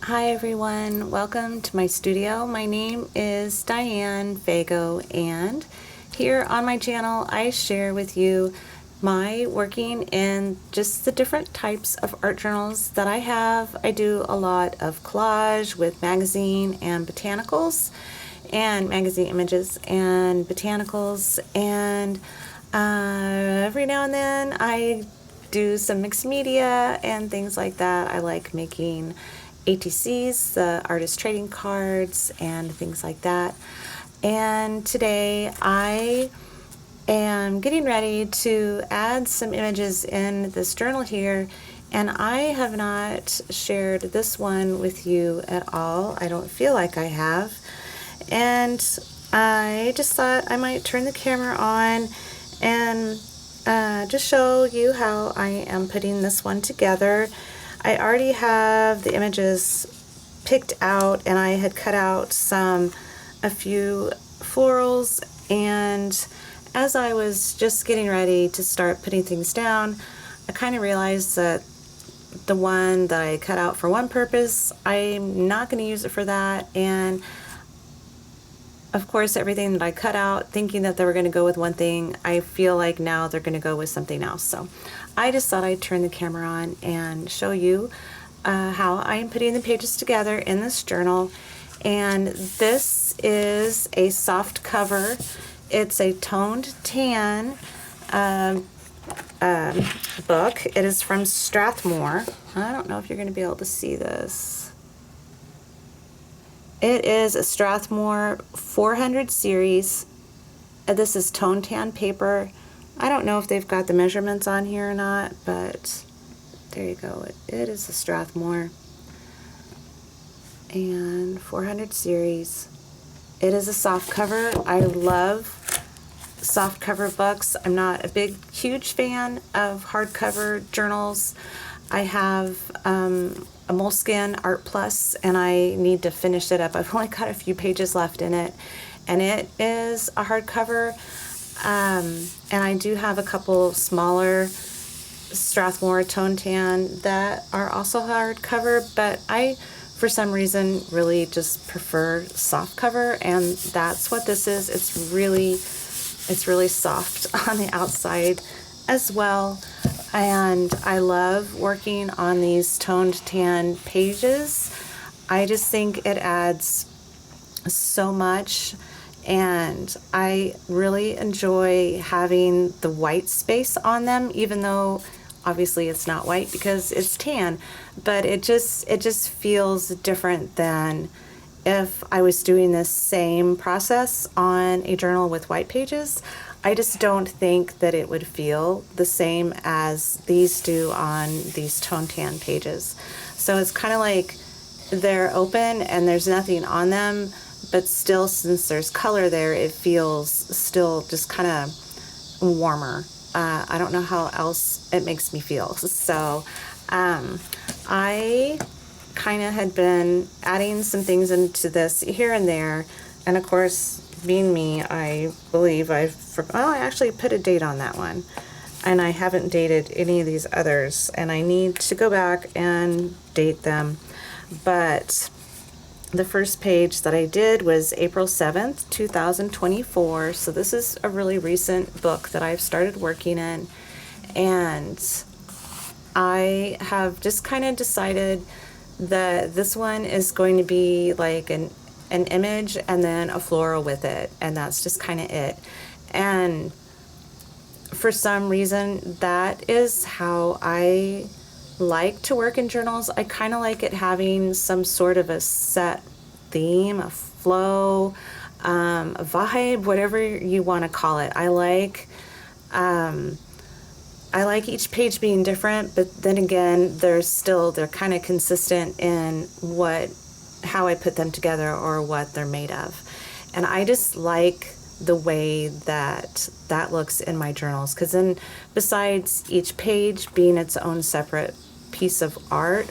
Hi everyone, welcome to my studio. My name is Dianne Vago, and here on my channel I share with you my working in just the different types of art journals that I have. I do a lot of collage with magazine and botanicals, and magazine images and botanicals, and every now and then I do some mixed media and things like that. I like making ATCs, the artist trading cards, and things like that. And today I am getting ready to add some images in this journal here, and I have not shared this one with you at all. I don't feel like I have. And I just thought I might turn the camera on and just show you how I am putting this one together. I already have the images picked out, and I had cut out a few florals, and as I was just getting ready to start putting things down, I kind of realized that the one that I cut out for one purpose, I'm not going to use it for that, and of course everything that I cut out thinking that they were going to go with one thing, I feel like now they're going to go with something else. So I just thought I'd turn the camera on and show you how I am putting the pages together in this journal. And this is a soft cover. It's a toned tan book. It is from Strathmore. I don't know if you're going to be able to see this. It is a Strathmore 400 series. This is tone tan paper. I don't know if they've got the measurements on here or not, but there you go. It is a Strathmore and 400 series. It is a soft cover. I love soft cover books. I'm not a big, huge fan of hardcover journals. I have a Moleskine Art Plus, and I need to finish it up. I've only got a few pages left in it, and it is a hardcover. And I do have a couple smaller Strathmore tone tan that are also hardcover, but I, for some reason, really just prefer soft cover, and that's what this is. It's really soft on the outside as well. And I love working on these toned tan pages. I just think it adds so much, and I really enjoy having the white space on them, even though obviously it's not white because it's tan, but it just feels different than if I was doing this same process on a journal with white pages. I just don't think that it would feel the same as these do on these tone tan pages. So it's kind of like they're open and there's nothing on them, but still, since there's color there, it feels still just kind of warmer. I don't know how else it makes me feel. So I kind of had been adding some things into this here and there, and of course, being me, I believe I actually put a date on that one, and I haven't dated any of these others, and I need to go back and date them. But the first page that I did was April 7th, 2024, so this is a really recent book that I've started working in, and I have just kind of decided that this one is going to be like an image and then a floral with it, and that's just kind of it. And for some reason, that is how I like to work in journals. I kind of like it having some sort of a set theme, a flow, a vibe, whatever you want to call it. I like each page being different, but then again, they're kind of consistent in how I put them together or what they're made of. And I just like the way that looks in my journals, because then besides each page being its own separate piece of art,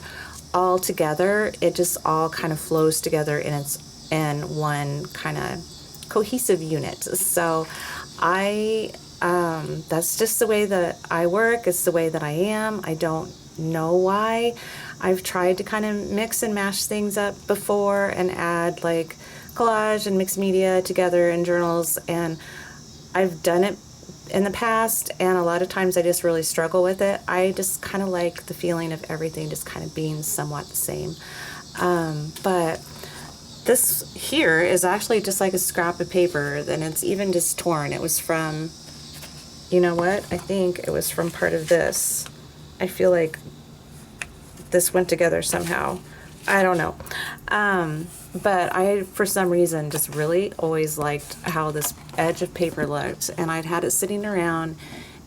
all together, it just all kind of flows together in one kind of cohesive unit. So that's just the way that I work. It's the way that I am. I don't know why. I've tried to kind of mix and mash things up before and add like collage and mixed media together in journals, and I've done it in the past, and a lot of times I just really struggle with it. I just kind of like the feeling of everything just kind of being somewhat the same. But this here is actually just like a scrap of paper, and it's even just torn. It was from, you know what? I think it was from part of this. I feel like this went together somehow. I don't know. But I, for some reason, just really always liked how this edge of paper looked, and I'd had it sitting around,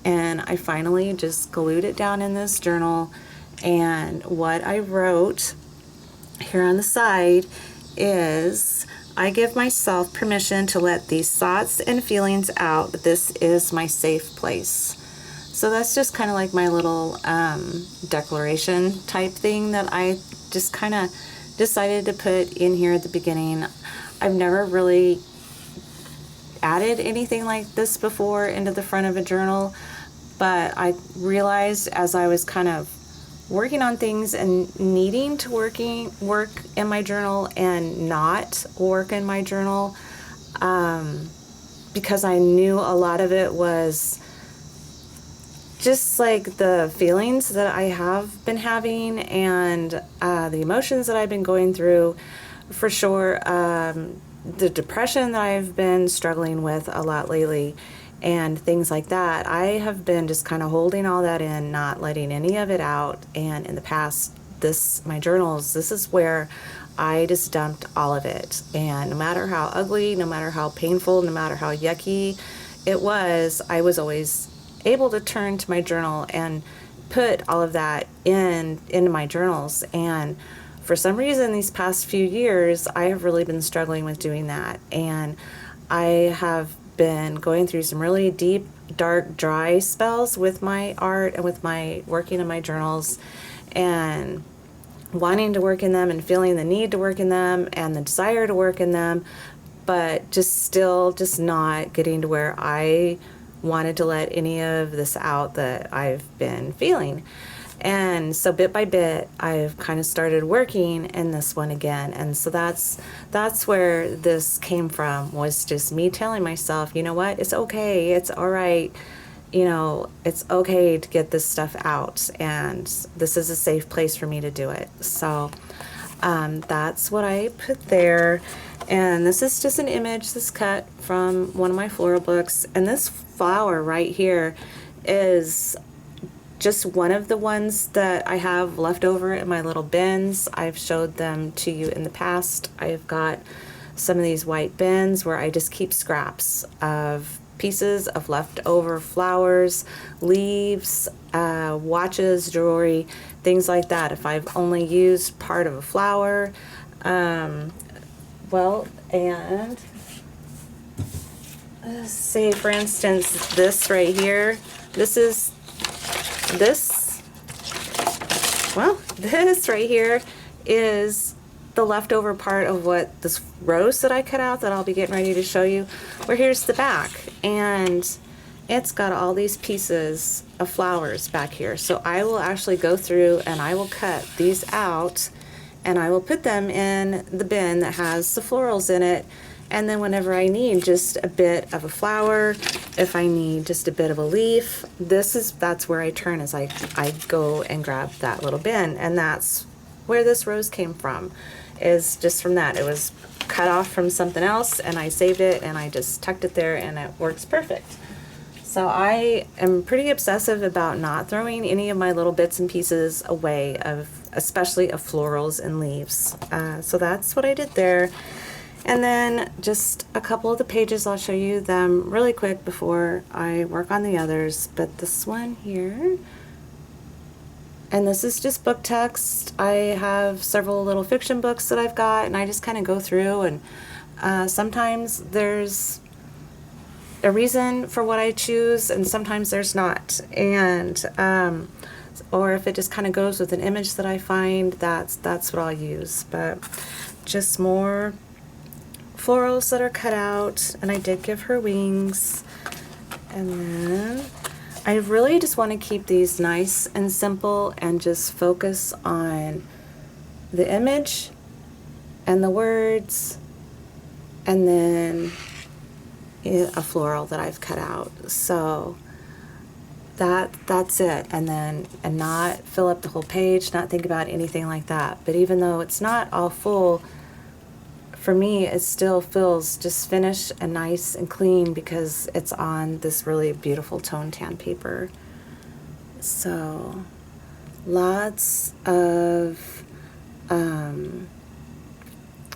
and I finally just glued it down in this journal. And what I wrote here on the side is, I give myself permission to let these thoughts and feelings out. This is my safe place. So that's just kind of like my little declaration type thing that I just kind of decided to put in here at the beginning. I've never really added anything like this before into the front of a journal, but I realized as I was kind of working on things and needing to work in my journal and not work in my journal, because I knew a lot of it was just like the feelings that I have been having and the emotions that I've been going through, for sure. The depression that I've been struggling with a lot lately and things like that. I have been just kind of holding all that in, not letting any of it out. And in the past, my journals, this is where I just dumped all of it. And no matter how ugly, no matter how painful, no matter how yucky it was, I was always able to turn to my journal and put all of that into my journals. And for some reason, these past few years, I have really been struggling with doing that. And I have been going through some really deep, dark, dry spells with my art and with my working in my journals, and wanting to work in them and feeling the need to work in them and the desire to work in them, but just not getting to where I wanted to let any of this out that I've been feeling. And so bit by bit, I've kind of started working in this one again. And so that's where this came from, was just me telling myself, you know what, it's okay, it's all right, it's okay to get this stuff out, and this is a safe place for me to do it. So that's what I put there. And this is just an image that's cut from one of my floral books. And this flower right here is just one of the ones that I have left over in my little bins. I've showed them to you in the past. I've got some of these white bins where I just keep scraps of pieces of leftover flowers, leaves, watches, jewelry, things like that. If I've only used part of a flower, and say for instance this right here, this right here is the leftover part of what this rose that I cut out that I'll be getting ready to show you, where here's the back, and it's got all these pieces of flowers back here. So I will actually go through and I will cut these out and I will put them in the bin that has the florals in it. And then whenever I need just a bit of a flower, if I need just a bit of a leaf, that's where I turn, as I go and grab that little bin. And that's where this rose came from, is just from that. It was cut off from something else and I saved it and I just tucked it there and it works perfect. So I am pretty obsessive about not throwing any of my little bits and pieces away, especially of florals and leaves. So that's what I did there. And then just a couple of the pages, I'll show you them really quick before I work on the others. But this one here, and this is just book text. I have several little fiction books that I've got, and I just kind of go through, and sometimes there's a reason for what I choose, and sometimes there's not. And or if it just kind of goes with an image that I find, that's what I'll use. But just more florals that are cut out, and I did give her wings. And then I really just want to keep these nice and simple and just focus on the image and the words, and then a floral that I've cut out. So that's it. And not fill up the whole page, not think about anything like that. But even though it's not all full, for me it still feels just finished and nice and clean because it's on this really beautiful tone tan paper. So lots of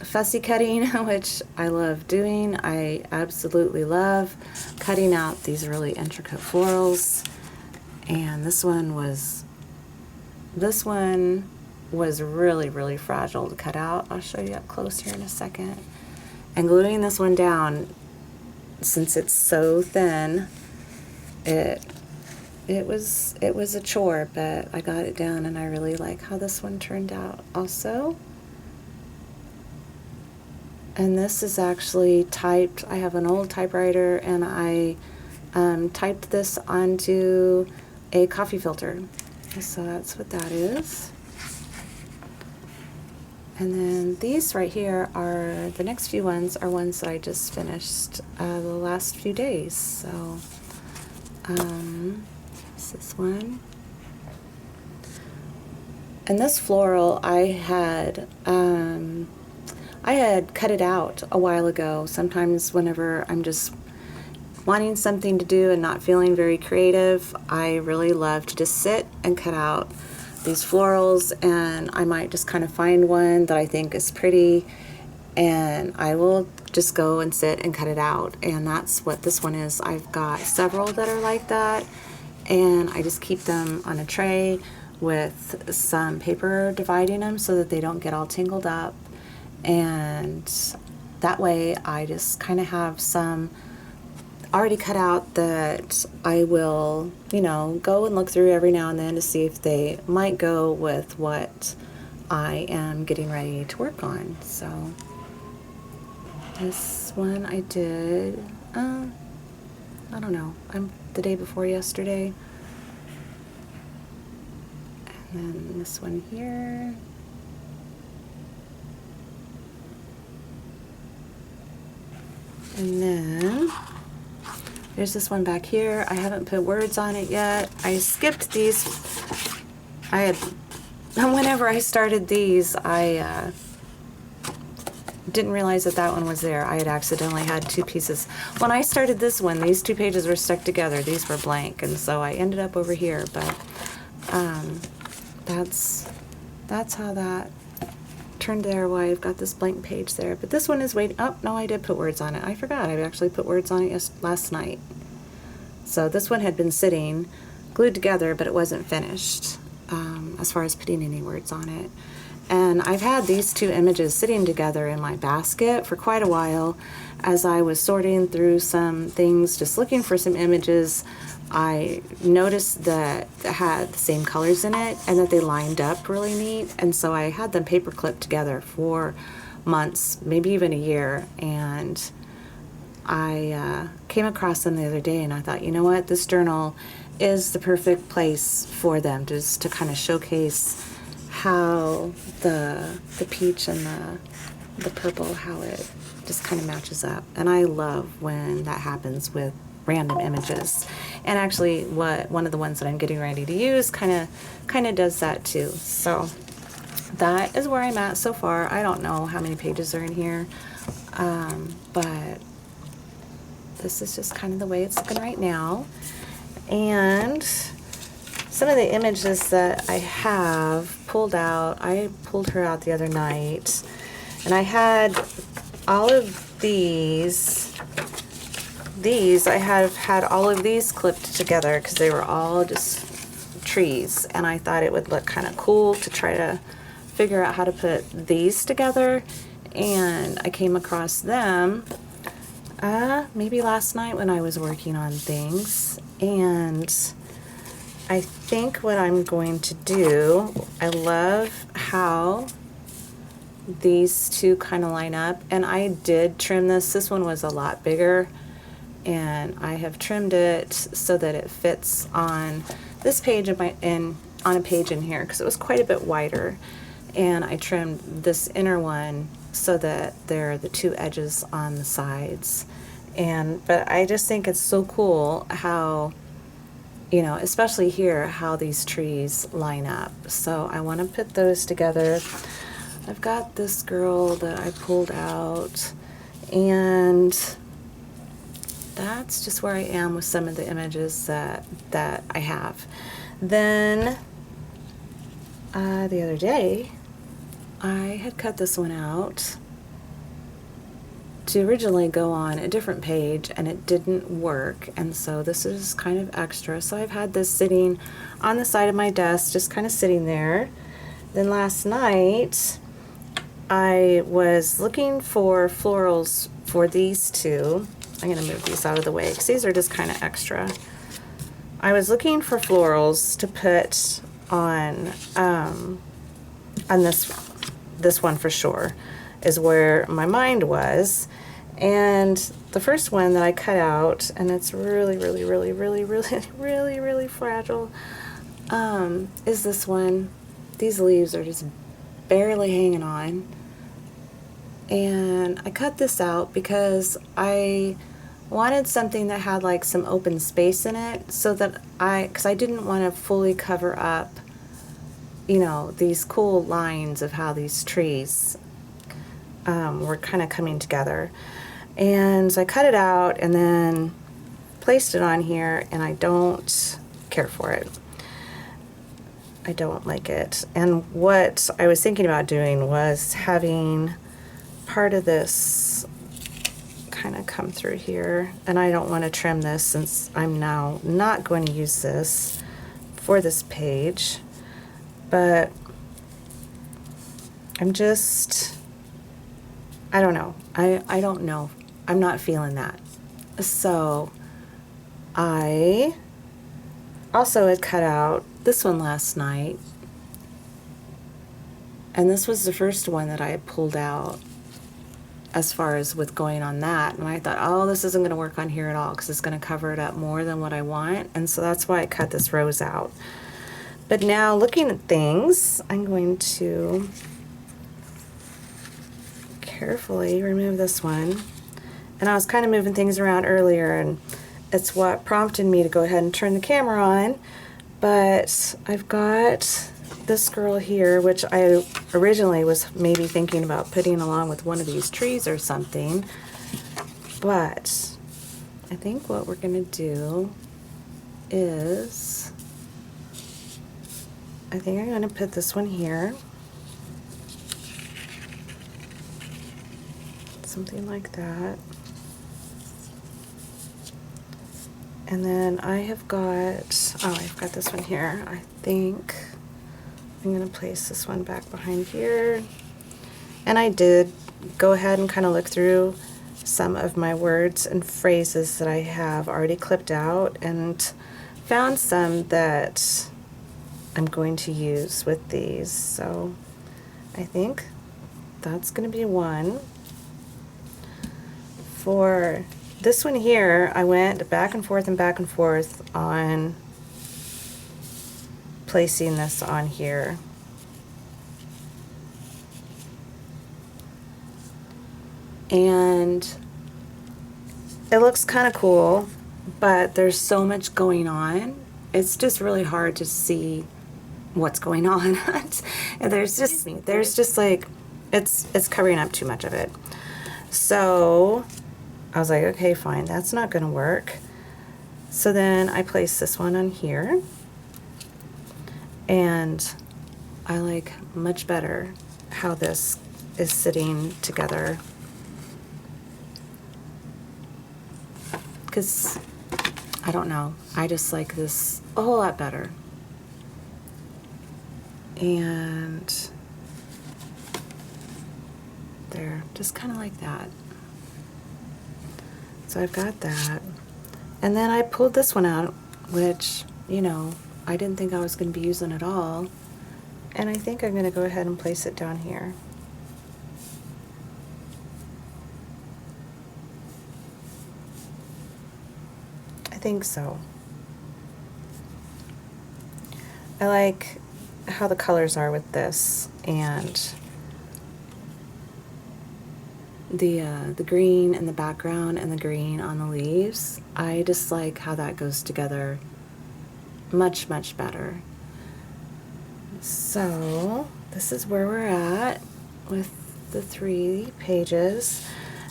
fussy cutting, which I love doing. I absolutely love cutting out these really intricate florals. And this one was really, really fragile to cut out. I'll show you up close here in a second. And gluing this one down, since it's so thin, it was a chore, but I got it down, and I really like how this one turned out also. And this is actually typed. I have an old typewriter, and I typed this onto a coffee filter. So that's what that is. And then these right here are, the next few ones are ones that I just finished the last few days. So this one. And this floral I had cut it out a while ago. Sometimes whenever I'm just wanting something to do and not feeling very creative, I really love to just sit and cut out these florals, and I might just kind of find one that I think is pretty, and I will just go and sit and cut it out. And that's what this one is. I've got several that are like that, and I just keep them on a tray with some paper dividing them so that they don't get all tangled up. And that way I just kind of have some already cut out that I will, go and look through every now and then to see if they might go with what I am getting ready to work on. So this one I did, I don't know, the day before yesterday. And then this one here. And then there's this one back here. I haven't put words on it yet. I skipped these. Whenever I started these, I didn't realize that one was there. I had accidentally had two pieces. When I started this one, these two pages were stuck together. These were blank, and so I ended up over here. But that's how that turned there, why I've got this blank page there. But this one is waiting. Oh, no, I did put words on it. I forgot. I actually put words on it last night. So this one had been sitting glued together, but it wasn't finished as far as putting any words on it. And I've had these two images sitting together in my basket for quite a while. As I was sorting through some things, just looking for some images, I noticed that it had the same colors in it and that they lined up really neat. And so I had them paper clipped together for months, maybe even a year. And I came across them the other day, and I thought, you know what, this journal is the perfect place for them, just to kind of showcase how the peach and the purple, how it just kind of matches up. And I love when that happens with random images. And actually one of the ones that I'm getting ready to use kind of does that too. So that is where I'm at so far. I don't know how many pages are in here, but this is just kind of the way it's looking right now. And some of the images that I have pulled out, I pulled her out the other night, and I had all of these. I have had all of these clipped together because they were all just trees, and I thought it would look kind of cool to try to figure out how to put these together. And I came across them maybe last night when I was working on things, and I think what I'm going to do, I love how these two kind of line up, and I did trim this. This one was a lot bigger, and I have trimmed it so that it fits on this page of on a page in here, because it was quite a bit wider, and I trimmed this inner one so that there are the two edges on the sides. But I just think it's so cool how, you know, especially here, how these trees line up. So I want to put those together. I've got this girl that I pulled out, and that's just where I am with some of the images that I have. Then the other day, I had cut this one out to originally go on a different page, and it didn't work, and so this is kind of extra. So I've had this sitting on the side of my desk, just kind of sitting there. Then last night I was looking for florals for these two. I'm going to move these out of the way because these are just kind of extra. I was looking for florals to put on this one for sure, is where my mind was. And the first one that I cut out, and it's really, really, really, really, really, really, really fragile, is this one. These leaves are just barely hanging on. And I cut this out because I wanted something that had like some open space in it, so that because I didn't want to fully cover up, you know, these cool lines of how these trees were kind of coming together. And so I cut it out and then placed it on here, and I don't care for it. I don't like it. And what I was thinking about doing was having part of this kind of come through here, and I don't want to trim this since I'm now not going to use this for this page, but I'm just, I don't know. I don't know. I'm not feeling that. So I also had cut out this one last night, and this was the first one that I had pulled out as far as with going on that, and I thought, oh, this isn't going to work on here at all because it's going to cover it up more than what I want, and so that's why I cut this rose out. But now looking at things, I'm going to carefully remove this one. And I was kind of moving things around earlier, and it's what prompted me to go ahead and turn the camera on. But I've got this girl here, which I originally was maybe thinking about putting along with one of these trees or something. But I think what we're going to do is, I think I'm going to put this one here. Something like that. And then I have got, oh, I've got this one here. I think I'm going to place this one back behind here. And I did go ahead and kind of look through some of my words and phrases that I have already clipped out, and found some that I'm going to use with these. So I think that's going to be one. For this one here, I went back and forth on placing this on here. And it looks kind of cool, but there's so much going on. It's just really hard to see what's going on. And there's just like, it's covering up too much of it. So I was like, okay, fine, that's not going to work. So then I placed this one on here, and I like much better how this is sitting together, because I don't know, I just like this a whole lot better. And there, just kind of like that. So I've got that. And then I pulled this one out, which, you know, I didn't think I was going to be using at all. And I think I'm going to go ahead and place it down here. think so. I like how the colors are with this, and the green in the background and the green on the leaves. I just like how that goes together much, much better. So this is where we're at with the 3 pages.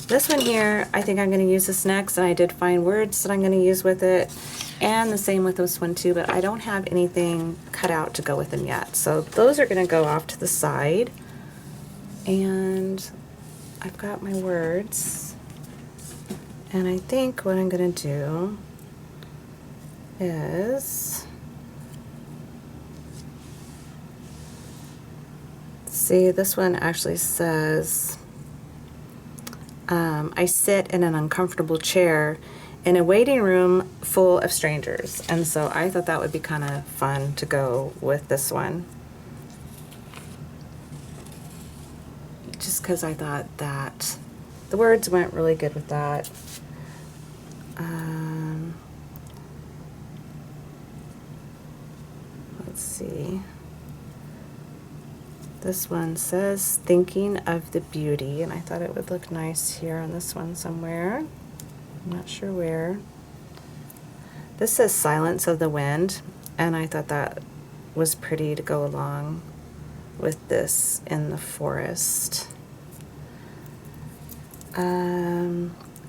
This one here, I think I'm going to use this next, and I did find words that I'm going to use with it, and the same with this one too, but I don't have anything cut out to go with them yet. So those are going to go off to the side, and I've got my words, and I think what I'm going to do is, see, this one actually says, I sit in an uncomfortable chair in a waiting room full of strangers. And so I thought that would be kind of fun to go with this one. Just because I thought that the words went really good with that. Let's see. This one says thinking of the beauty, and I thought it would look nice here on this one somewhere. I'm not sure where. This says silence of the wind, and I thought that was pretty to go along with this in the forest.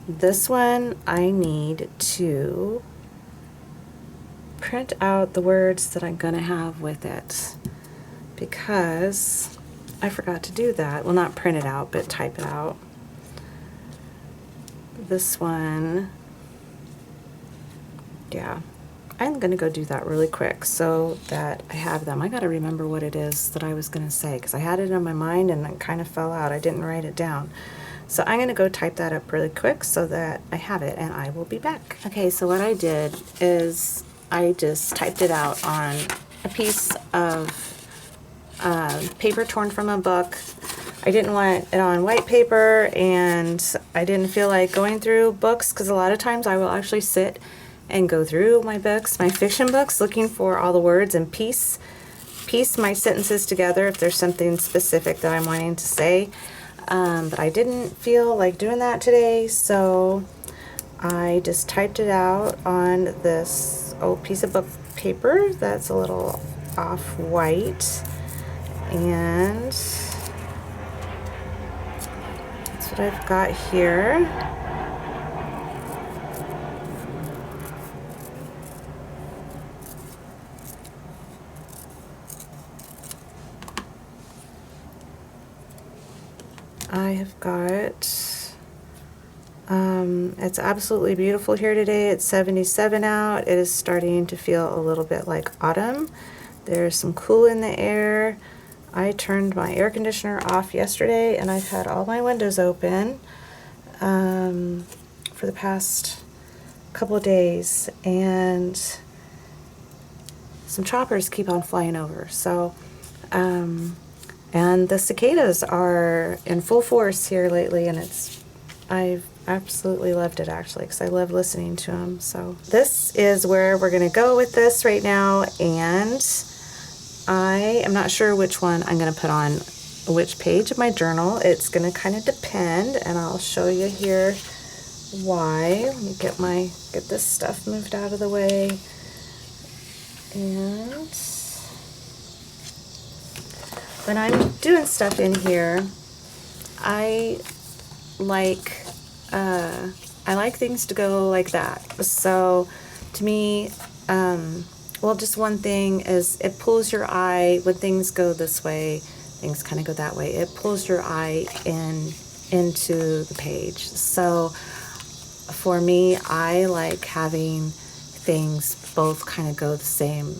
This one I need to print out the words that I'm going to have with it, because I forgot to do that. Well, not print it out, but type it out. This one, yeah, I'm going to go do that really quick so that I have them. I got to remember what it is that I was going to say, because I had it in my mind and it kind of fell out. I didn't write it down. So I'm going to go type that up really quick so that I have it, and I will be back. Okay, so what I did is I just typed it out on a piece of paper torn from a book. I didn't want it on white paper, and I didn't feel like going through books, because a lot of times I will actually sit and go through my books, my fiction books, looking for all the words and piece my sentences together if there's something specific that I'm wanting to say. But I didn't feel like doing that today, so I just typed it out on this old piece of book paper that's a little off-white, and that's what I've got here. I have got, it's absolutely beautiful here today. It's 77 out. It is starting to feel a little bit like autumn. There's some cool in the air. I turned my air conditioner off yesterday, and I've had all my windows open for the past couple of days, and some choppers keep on flying over. So, and the cicadas are in full force here lately, and I've absolutely loved it, actually, because I love listening to them. So this is where we're going to go with this right now, and I am not sure which one I'm going to put on which page of my journal. It's going to kind of depend, and I'll show you here why. Let me get this stuff moved out of the way. And when I'm doing stuff in here, I like things to go like that. So to me, well, just one thing is it pulls your eye when things go this way, things kind of go that way. It pulls your eye into the page. So for me, I like having things both kind of go the same,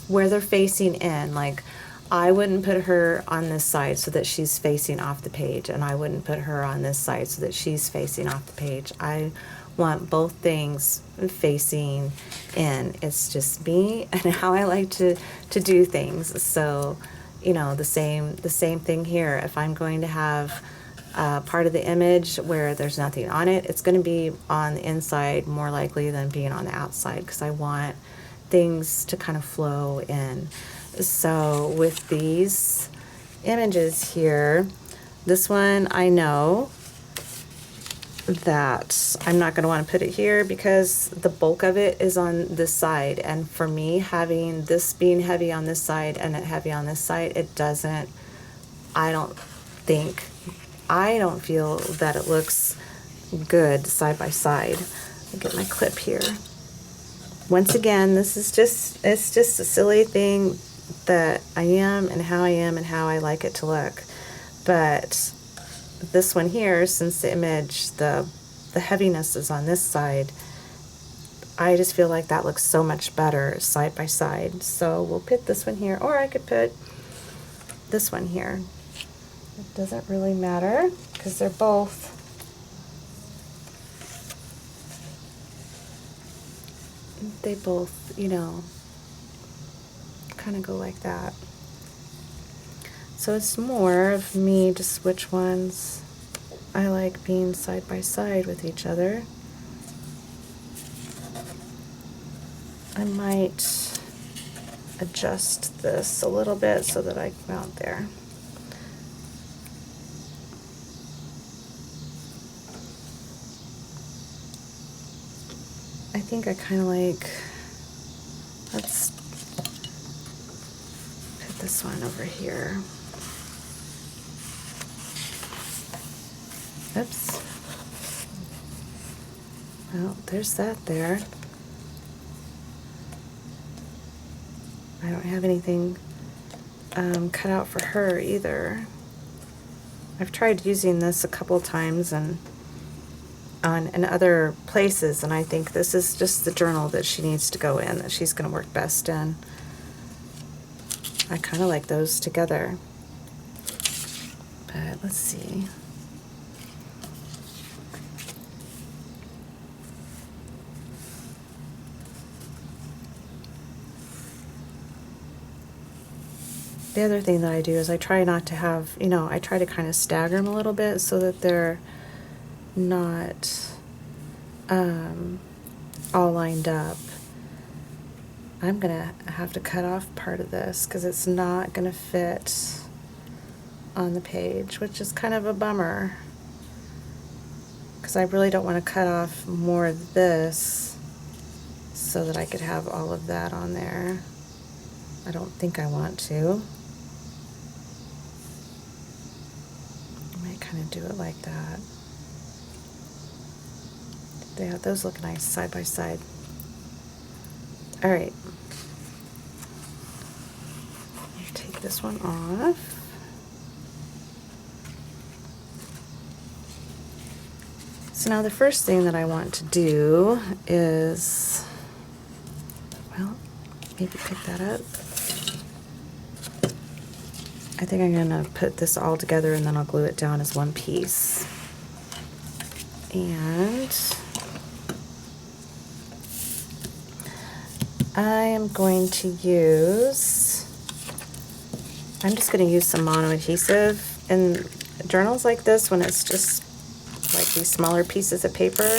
where they're facing in. Like, I wouldn't put her on this side so that she's facing off the page, and I wouldn't put her on this side so that she's facing off the page. I want both things facing in. It's just me and how I like to do things. So, you know, the same thing here. If I'm going to have part of the image where there's nothing on it. It's going to be on the inside more likely than being on the outside, because I want things to kind of flow in. So with these images here, this one I know that I'm not going to want to put it here because the bulk of it is on this side, and for me, having this being heavy on this side and it heavy on this side, it doesn't, I don't feel that it looks good side by side. I'll get my clip here. Once again, this is it's just a silly thing that I am and how I like it to look. But this one here, since the image, the heaviness is on this side, I just feel like that looks so much better side by side. So we'll put this one here, or I could put this one here. It doesn't really matter because they're both you know, kind of go like that. So it's more of me just which ones I like being side by side with each other. I might adjust this a little bit so that I come out there. I think I kind of like, let's put this one over here. Oops. Well, there's that there. I don't have anything cut out for her either. I've tried using this a couple times and in other places, and I think this is just the journal that she needs to go in, that she's going to work best in. I kind of like those together. But let's see. The other thing that I do is I try not to have, you know, I try to kind of stagger them a little bit so that they're not all lined up. I'm gonna have to cut off part of this because it's not gonna fit on the page, which is kind of a bummer, because I really don't want to cut off more of this so that I could have all of that on there. I don't think I want to. I might kind of do it like that. Yeah, those look nice side by side. All right. Take this one off. So now the first thing that I want to do is, well, maybe pick that up. I think I'm gonna put this all together and then I'll glue it down as one piece. And I am going to use, I'm just going to use some mono adhesive. In journals like this, when it's just like these smaller pieces of paper,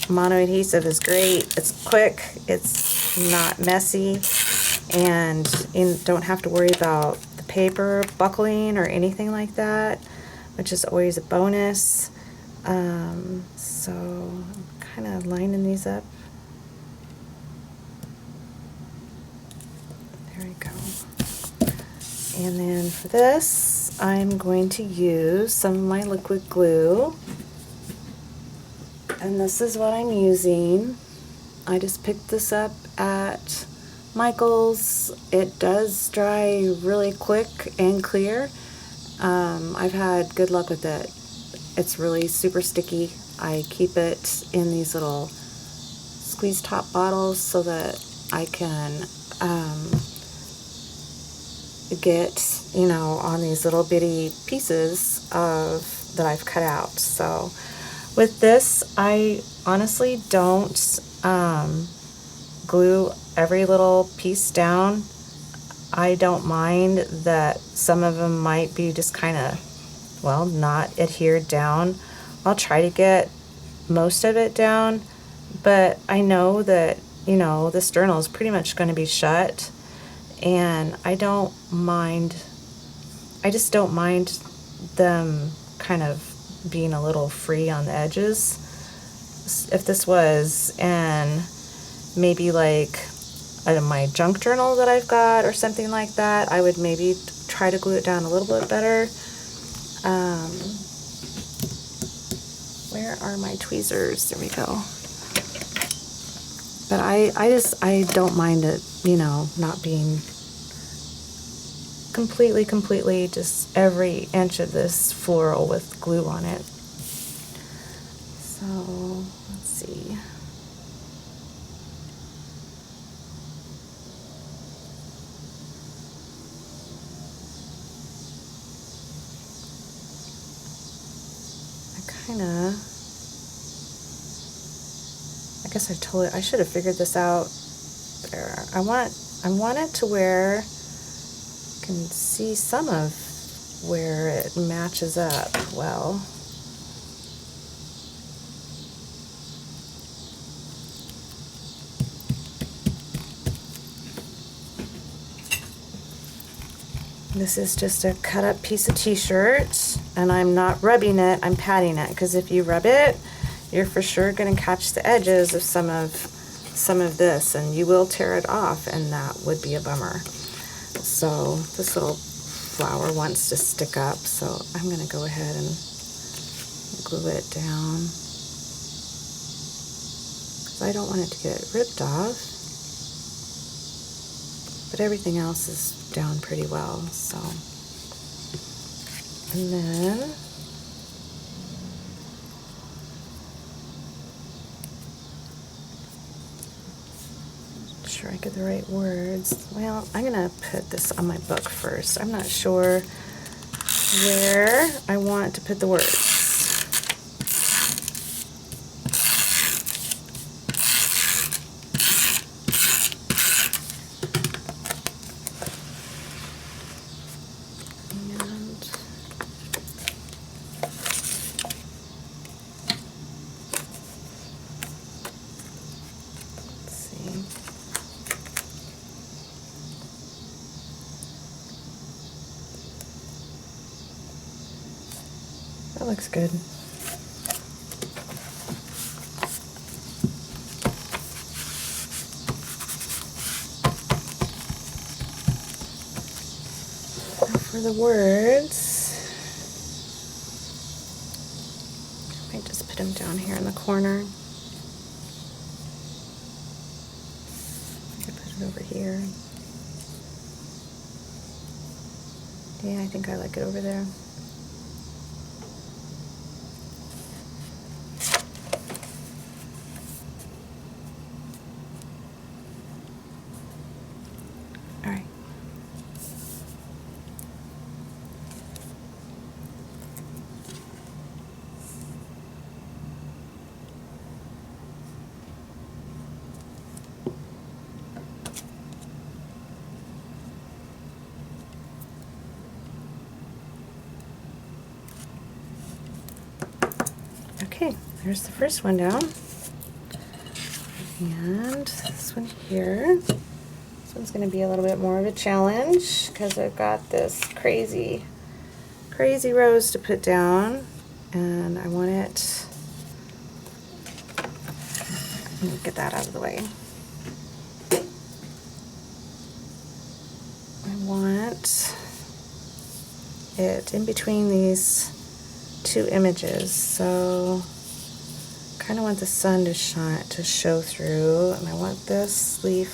mono adhesive is great. It's quick, it's not messy, and you don't have to worry about the paper buckling or anything like that, which is always a bonus. So I'm kind of lining these up. There we go. And then for this, I'm going to use some of my liquid glue. And this is what I'm using. I just picked this up at Michael's. It does dry really quick and clear. I've had good luck with it. It's really super sticky. I keep it in these little squeeze top bottles so that I can get, you know, on these little bitty pieces of that I've cut out. So with this, I honestly don't glue every little piece down. I don't mind that some of them might be just kind of well, not adhered down. I'll try to get most of it down, but I know that, you know, this journal is pretty much going to be shut, and I don't mind, I just don't mind them kind of being a little free on the edges. If this was in maybe like my junk journal that I've got or something like that, I would maybe try to glue it down a little bit better. Where are my tweezers? There we go. But I don't mind it, you know, not being completely just every inch of this floral with glue on it. So let's see. I guess I should have figured this out there. I want it to where you can see some of where it matches up well. This is just a cut up piece of t-shirt, and I'm not rubbing it, I'm patting it, because if you rub it, you're for sure going to catch the edges of some of this, and you will tear it off, and that would be a bummer. So this little flower wants to stick up, so I'm going to go ahead and glue it down, because I don't want it to get ripped off, but everything else is down pretty well. So, and then make sure I get the right words. Well, I'm gonna put this on my book first. I'm not sure where I want to put the words. That looks good. Now for the words, I might just put them down here in the corner. I could put it over here. Yeah, I think I like it over there. Okay, there's the first one down. And this one here. This one's going to be a little bit more of a challenge because I've got this crazy rose to put down, and I want it. Let me get that out of the way. I want it in between these two images, so kind of want the sun to show through, and I want this leaf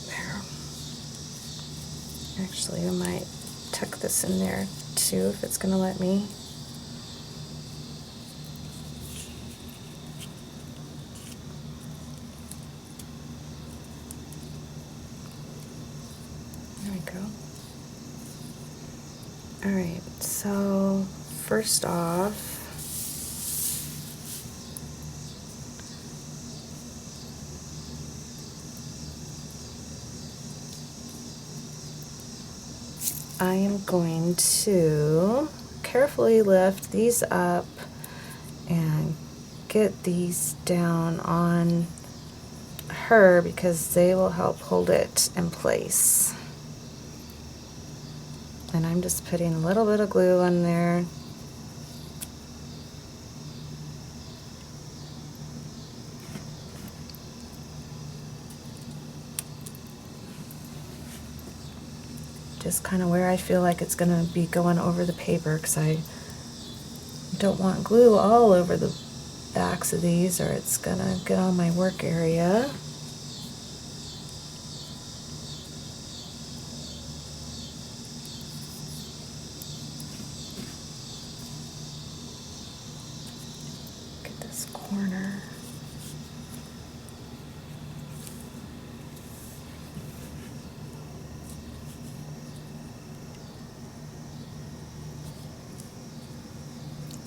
there. Actually, I might tuck this in there too if it's going to let me. There we go. Alright, so first off, I am going to carefully lift these up and get these down on her because they will help hold it in place. And I'm just putting a little bit of glue on there. Just kind of where I feel like it's going to be going over the paper, because I don't want glue all over the backs of these or it's going to get on my work area. Get this corner.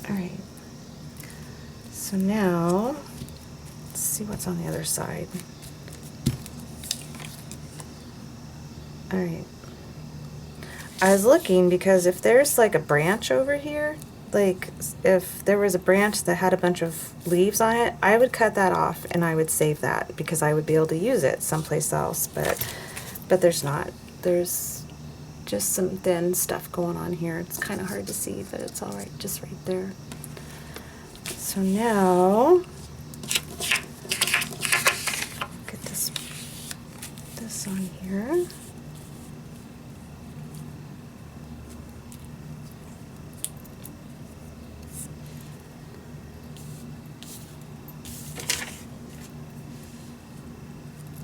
All right, so now let's see what's on the other side. All right, I was looking because if there's like a branch over here, like if there was a branch that had a bunch of leaves on it, I would cut that off and I would save that because I would be able to use it someplace else, but there's not. There's just some thin stuff going on here. It's kind of hard to see, but it's all right, just right there. So now, get this on here.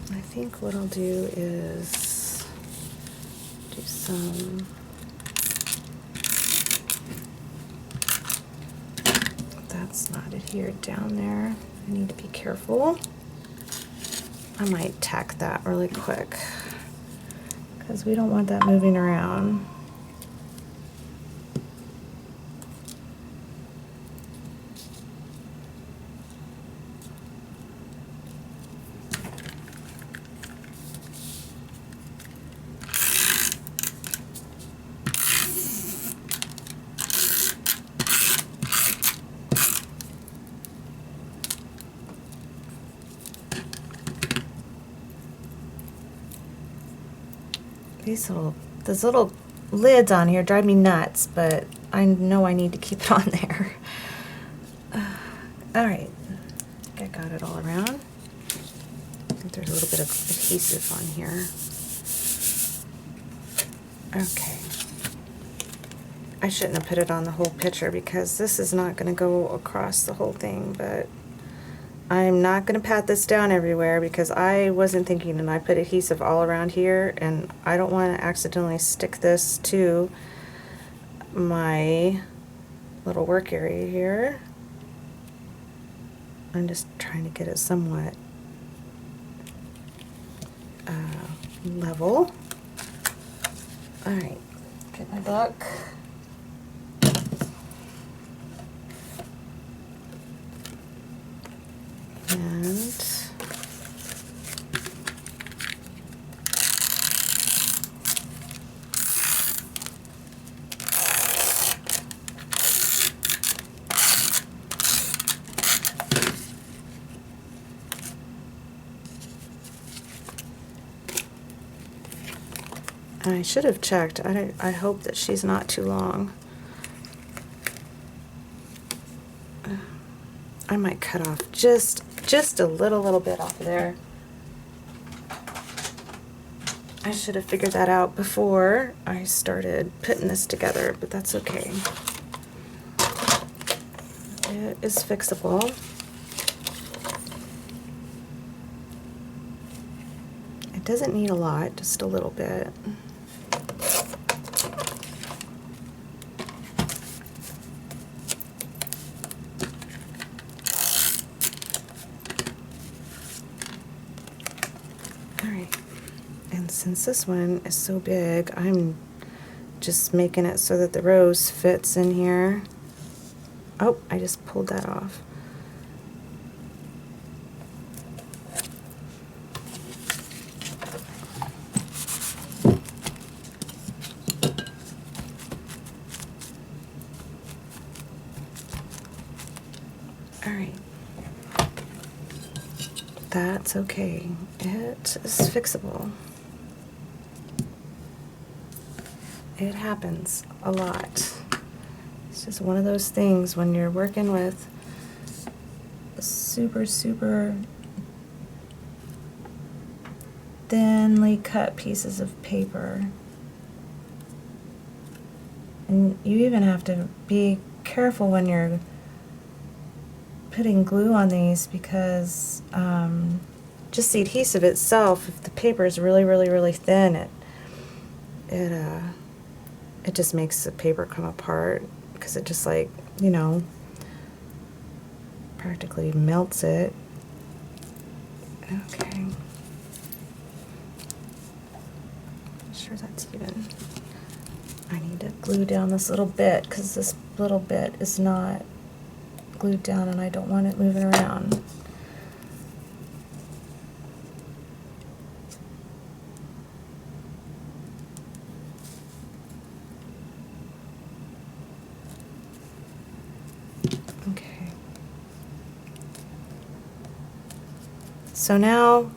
I think what I'll do is do some that's not adhered down there. I need to be careful. I might tack that really quick because we don't want that moving around. Those little lids on here drive me nuts, but I know I need to keep it on there. All right, I think I got it all around. I think there's a little bit of adhesive on here. Okay. I shouldn't have put it on the whole picture because this is not going to go across the whole thing, but I'm not going to pat this down everywhere because I wasn't thinking, and I put adhesive all around here, and I don't want to accidentally stick this to my little work area here. I'm just trying to get it somewhat level. All right, get my book. And I should have checked. I hope that she's not too long. I might cut off just a little bit off of there. I should have figured that out before I started putting this together, but that's okay. It is fixable. It doesn't need a lot, just a little bit. Since this one is so big, I'm just making it so that the rose fits in here. Oh, I just pulled that off. That's okay. It is fixable. It happens a lot. It's just one of those things when you're working with super, super thinly cut pieces of paper. And you even have to be careful when you're putting glue on these because just the adhesive itself, if the paper is really, really, really thin, it just makes the paper come apart because it just, like, you know, practically melts it. Okay. Make sure that's even. I need to glue down this little bit because this little bit is not glued down and I don't want it moving around. Okay. So now,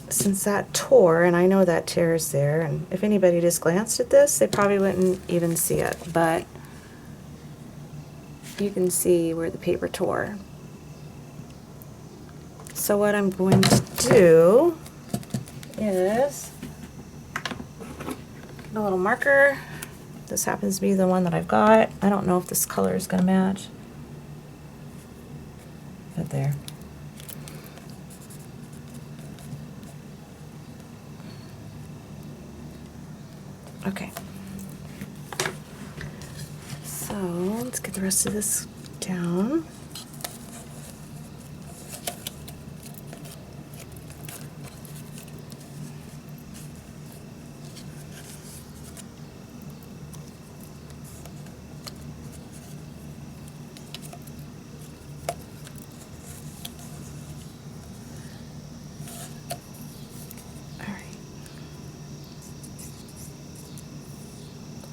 since that tore, and I know that tear is there, and if anybody just glanced at this, they probably wouldn't even see it, but you can see where the paper tore. So what I'm going to do is get a little marker. This happens to be the one that I've got. I don't know if this color is going to match. But there. Okay. So let's get the rest of this down.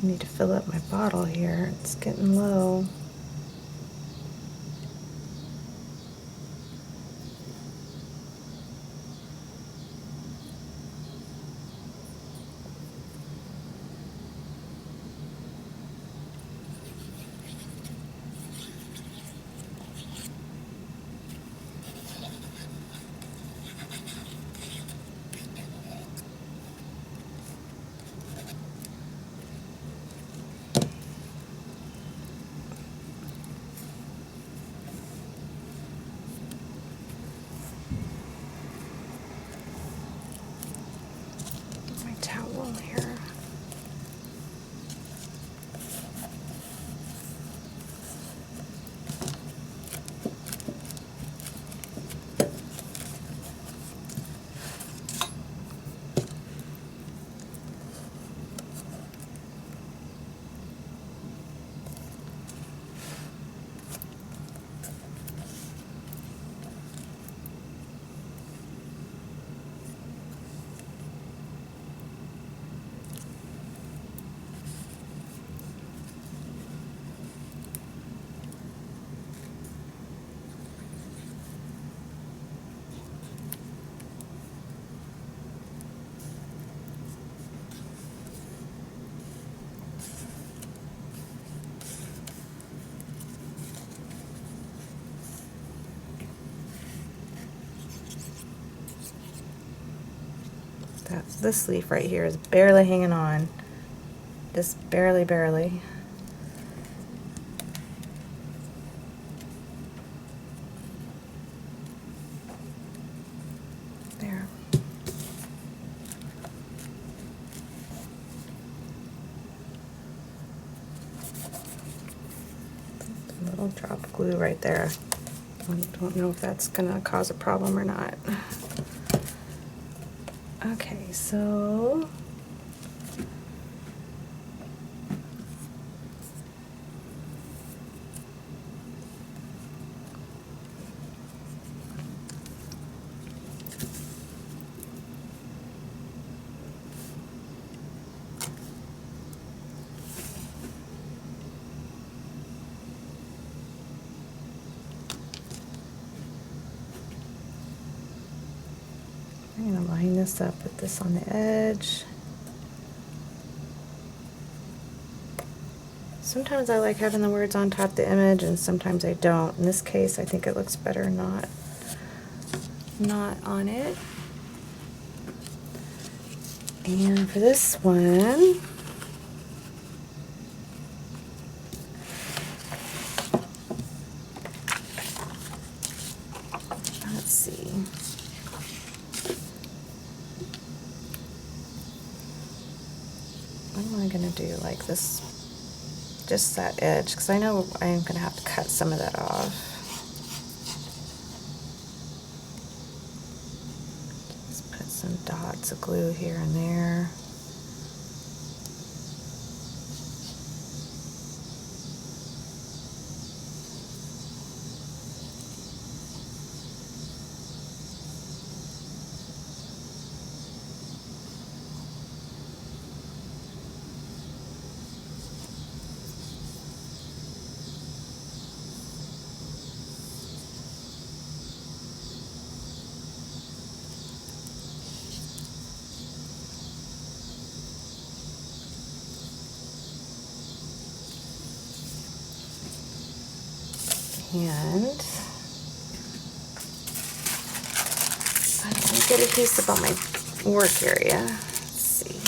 I need to fill up my bottle here. It's getting low. This leaf right here is barely hanging on. Just barely, barely. There. A little drop of glue right there. I don't know if that's gonna cause a problem or not. Okay, so this up, put this on the edge. Sometimes I like having the words on top of the image and sometimes I don't. In this case, I think it looks better not on it. And for this one, let's see. What am I going to do like this? Just that edge, because I know I'm going to have to cut some of that off. Just put some dots of glue here and there. And let me get a piece about my work area. Let's see.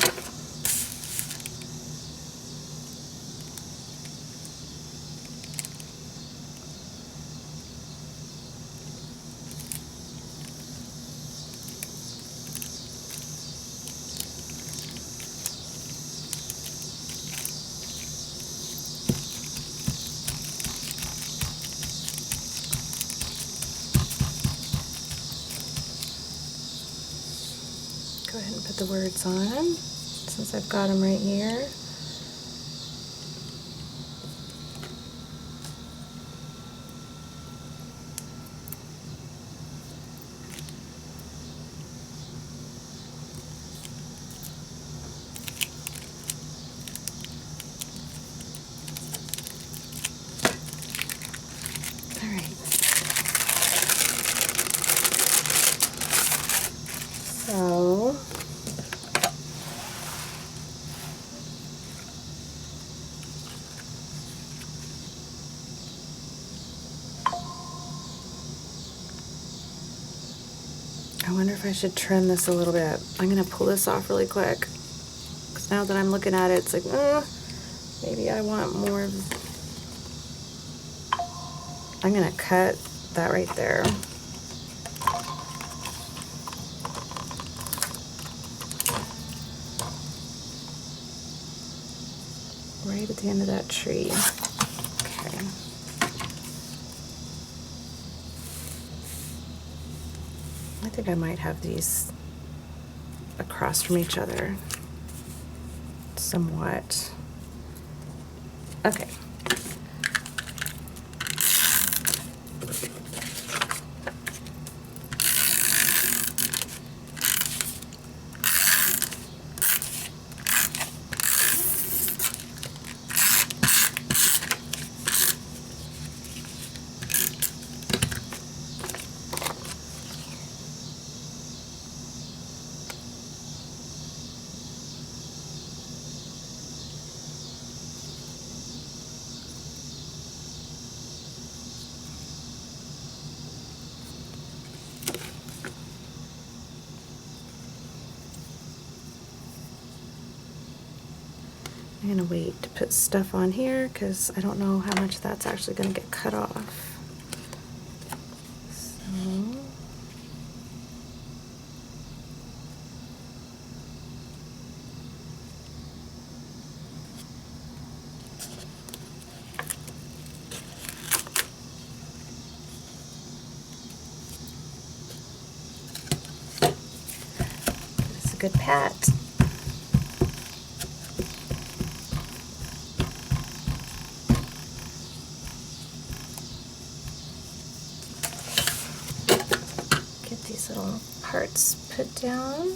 Go ahead and put the words on since I've got them right here. All right. So I wonder if I should trim this a little bit. I'm going to pull this off really quick because now that I'm looking at it, it's like, maybe I want more of. I'm going to cut that right there. Right at the end of that tree. Okay. I think I might have these across from each other somewhat. Okay. I'm going to wait to put stuff on here because I don't know how much that's actually going to get cut off. So, it's a good pat. These little parts put down.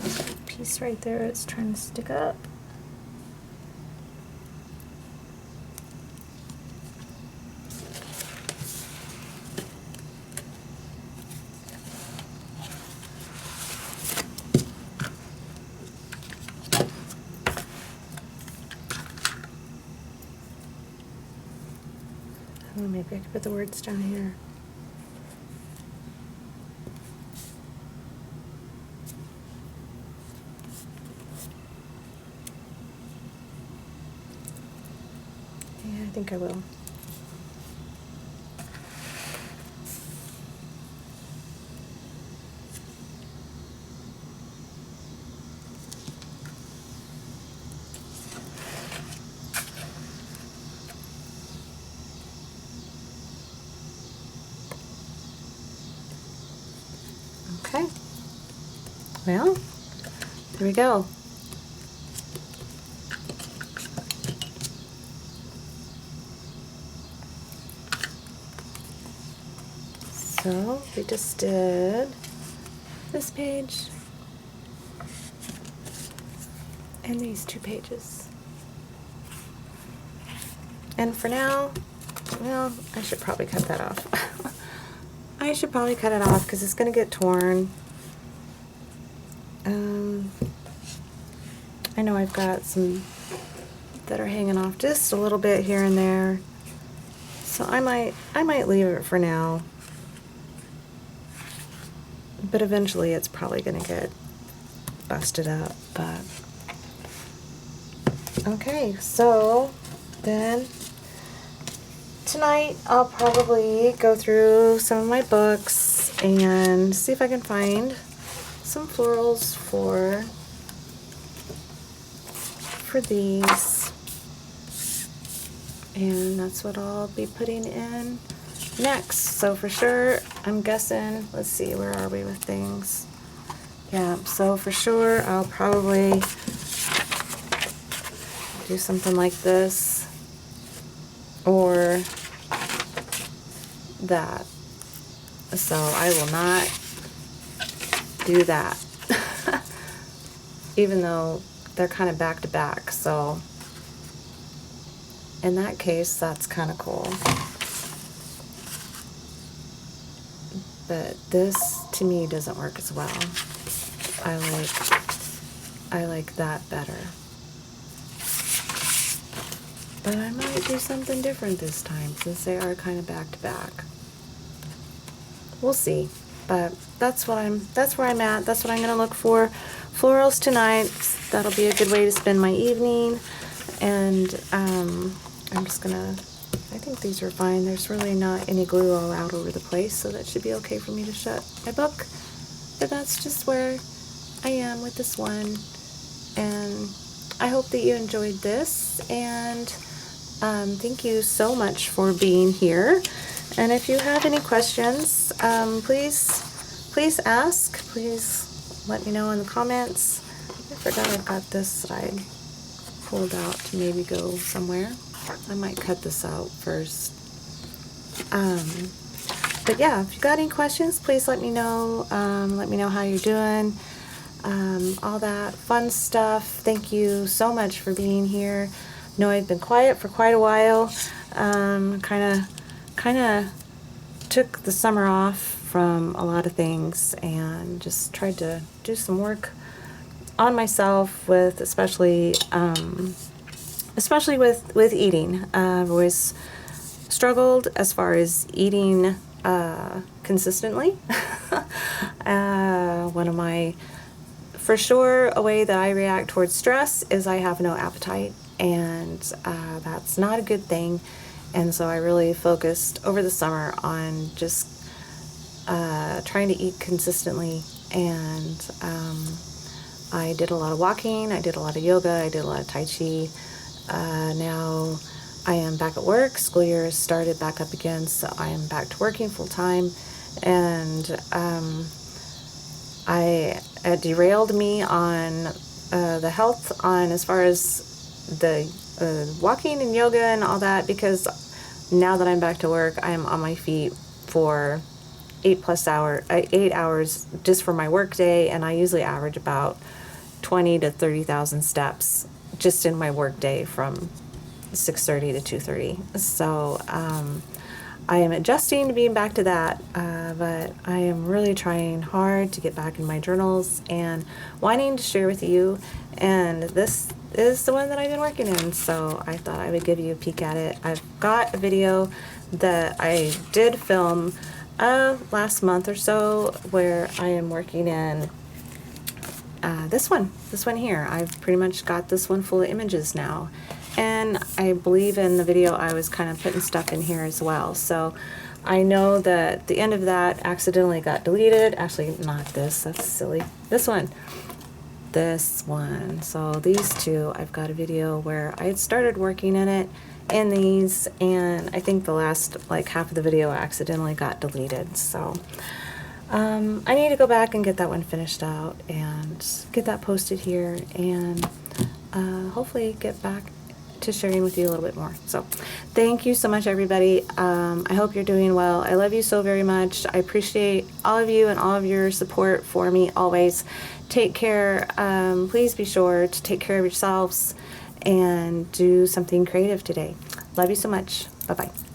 There's a piece right there. It's trying to stick up. Oh, maybe I could put the words down here. Yeah, I think I will. Okay. Well, there we go. So we just did this page and these 2 pages. And for now, well, I should probably cut that off. I should probably cut it off because it's going to get torn. I know I've got some that are hanging off just a little bit here and there. So I might leave it for now. But eventually it's probably going to get busted up. But okay, so then tonight I'll probably go through some of my books and see if I can find some florals for these. And that's what I'll be putting in next. So for sure, I'm guessing, let's see, where are we with things? Yeah, so for sure I'll probably do something like this or that. So I will not do that. Even though they're kind of back to back, so in that case that's kind of cool. But this to me doesn't work as well. I like that better. But I might do something different this time since they are kind of back to back. We'll see. But that's where I'm at. That's what I'm gonna look for. Florals tonight. That'll be a good way to spend my evening. And I'm just gonna, I think these are fine. There's really not any glue all out over the place, so that should be okay for me to shut my book. But that's just where I am with this one. And I hope that you enjoyed this, and thank you so much for being here. And if you have any questions, please ask. Please let me know in the comments. I forgot I've got this that I pulled out to maybe go somewhere. I might cut this out first. But yeah, if you got any questions, please let me know. Let me know how you're doing. All that fun stuff. Thank you so much for being here. I know I've been quiet for quite a while. Kind of took the summer off from a lot of things and just tried to do some work on myself with especially with eating. I've always struggled as far as eating consistently. One of my, for sure, a way that I react towards stress is I have no appetite, and that's not a good thing. And so I really focused over the summer on just trying to eat consistently, and I did a lot of walking, I did a lot of yoga, I did a lot of Tai Chi. Now I am back at work. School year has started back up again, so I am back to working full time, and it derailed me on the health, on as far as the walking and yoga and all that, because now that I'm back to work, I am on my feet for 8 hours just for my work day, and I usually average about 20 to 30,000 steps just in my work day from 6:30 to 2:30. So I am adjusting to being back to that, but I am really trying hard to get back in my journals and wanting to share with you. And this is the one that I've been working in, so I thought I would give you a peek at it. I've got a video that I did film last month or so where I am working in this one here. I've pretty much got this one full of images now. And I believe in the video I was kind of putting stuff in here as well. So I know that the end of that accidentally got deleted. Actually, not this, that's silly. This one. So these two, I've got a video where I had started working in these, and I think the last like half of the video accidentally got deleted. So I need to go back and get that one finished out and get that posted here, and hopefully get back to sharing with you a little bit more. So thank you so much, everybody. I hope you're doing well. I love you so very much. I appreciate all of you and all of your support for me always. Take care. Please be sure to take care of yourselves and do something creative today. Love you so much. Bye-bye.